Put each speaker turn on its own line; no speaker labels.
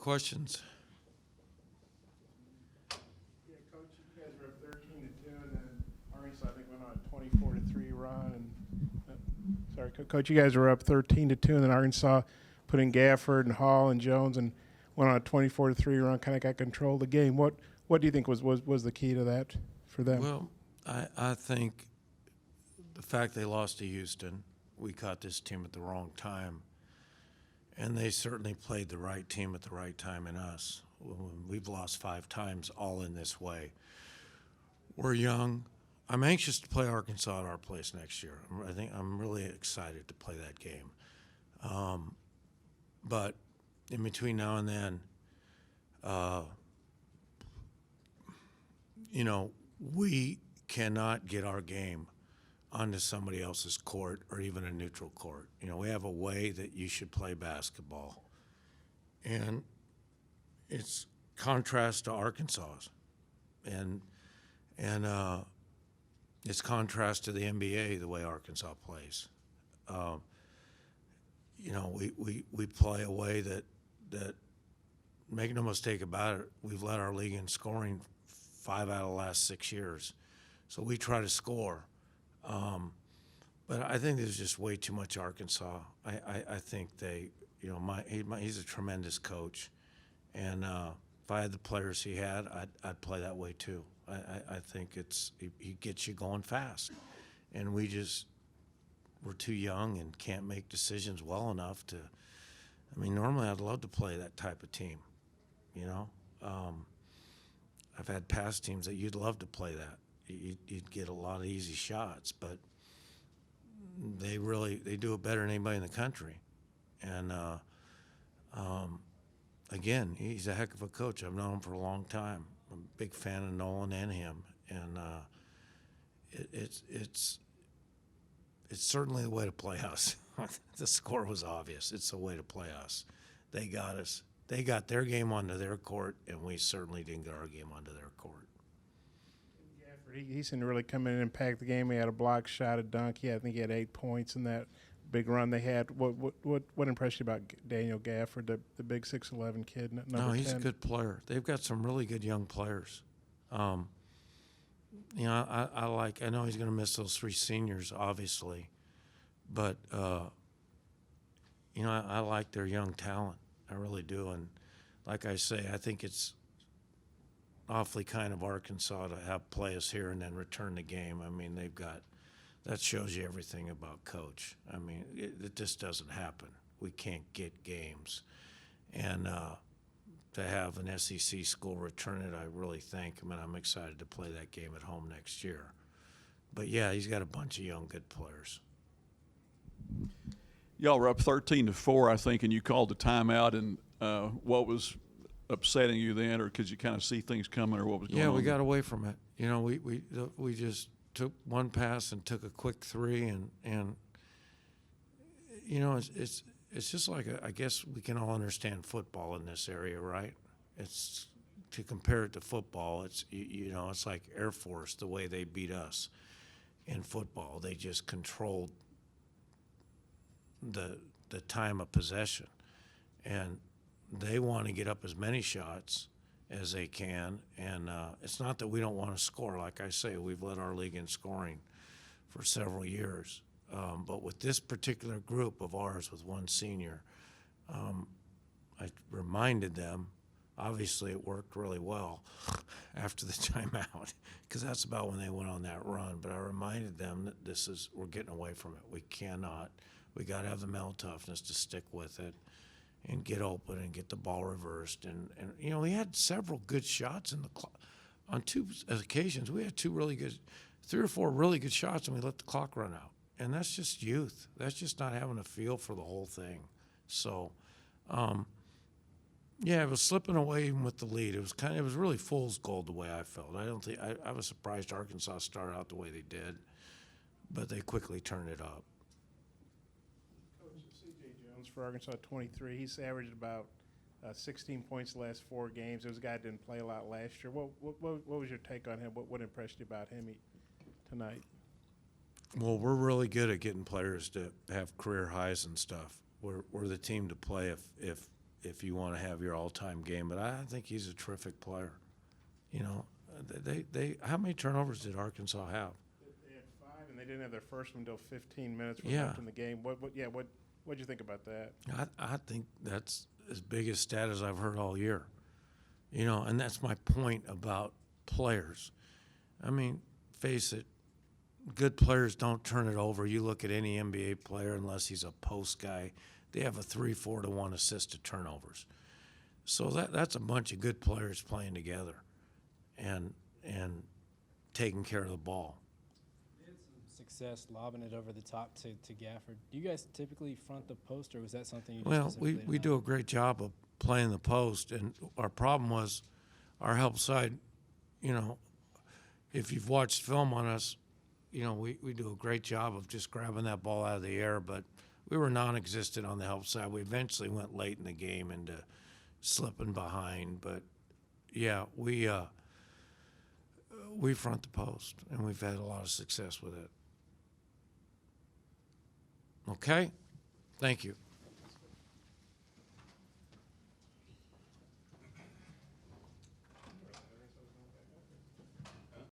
Questions?
Yeah, Coach, you guys were up 13-2, and then Arkansas, I think, went on a 24-3 run. Sorry, Coach, you guys were up 13-2, and then Arkansas put in Gafford and Hall and Jones and went on a 24-3 run. Kind of got control of the game. What do you think was the key to that for them?
Well, I think the fact they lost to Houston, we caught this team at the wrong time. And they certainly played the right team at the right time in us. We've lost 5 times, all in this way. We're young. I'm anxious to play Arkansas at our place next year. I think I'm really excited to play that game. But in between now and then, we cannot get our game onto somebody else's court or even a neutral court. We have a way that you should play basketball. And it's contrast to Arkansas's. And it's contrast to the NBA, the way Arkansas plays. We play a way that make no mistake about it, we've led our league in scoring 5 out of the last 6 years. So we try to score. But I think there's just way too much Arkansas. I think he's a tremendous coach. And if I had the players he had, I'd play that way too. I think he gets you going fast. And we're too young and can't make decisions well enough to. Normally I'd love to play that type of team, I've had past teams that you'd love to play that. You'd get a lot of easy shots, but they do it better than anybody in the country. And again, he's a heck of a coach. I've known him for a long time. I'm a big fan of Nolan and him, and it's certainly the way to play us. The score was obvious. It's the way to play us. They got us. They got their game onto their court, and we certainly didn't get our game onto their court.
Gafford, he seemed to really come in and impact the game. He had a block shot, a dunk. I think he had 8 points in that big run they had. What impressed you about Daniel Gafford, the big 6'11" kid?
No, he's 10? A good player. They've got some really good young players. I know he's going to miss those 3 seniors, obviously, but I like their young talent. I really do. And like I say, I think it's awfully kind of Arkansas to have play us here and then return the game. That shows you everything about Coach. It just doesn't happen. We can't get games. And to have an SEC school return it, I really think. I'm excited to play that game at home next year. But, yeah, he's got a bunch of young, good players.
Y'all were up 13-4, I think, and you called the timeout. And what was upsetting you then, or could you kind of see things coming, or what was going on?
Yeah, we got away from it. We just took one pass and took a quick 3, and it's just like I guess we can all understand football in this area, right? It's to compare it to football. It's it's like Air Force, the way they beat us in football. They just controlled the time of possession, and they want to get up as many shots as they can. And it's not that we don't want to score. Like I say, we've led our league in scoring for several years. But with this particular group of ours, with one senior, I reminded them, obviously it worked really well after the timeout, because that's about when they went on that run. But I reminded them that we're getting away from it. We got to have the mental toughness to stick with it and get open and get the ball reversed. And we had several good shots on 2 occasions. We had 3 or 4 really good shots, and we let the clock run out. And that's just youth. That's just not having a feel for the whole thing. So, it was slipping away even with the lead. It was really fool's gold the way I felt. I was surprised Arkansas started out the way they did, but they quickly turned it up.
Coach, C.J. Jones for Arkansas, 23. He's averaged about 16 points the last 4 games. There was a guy that didn't play a lot last year. What was your take on him? What impressed you about him tonight?
Well, we're really good at getting players to have career highs and stuff. We're the team to play if if you want to have your all-time game. But I think he's a terrific player. You know, they how many turnovers did Arkansas have?
They had 5, and they didn't have their first one until 15 minutes
Yeah.
left in the game. What'd you think about that?
I think that's as big a stat as I've heard all year. You know, and that's my point about players. I mean, face it, good players don't turn it over. You look at any NBA player, unless he's a post guy, they have a 3-4 to 1 assist to turnovers. So that's a bunch of good players playing together and taking care of the ball.
You had some success lobbing it over the top to Gafford. Do you guys typically front the post, or was that something you just
Well,
specifically
we do a great job of playing the post, and our problem was our help side, you know, if you've watched film on us, you know, we do a great job of just grabbing that ball out of the air, but we were non-existent on the help side. We eventually went late in the game into slipping behind, but yeah, we front the post, and we've had a lot of success with it. Okay? Thank you.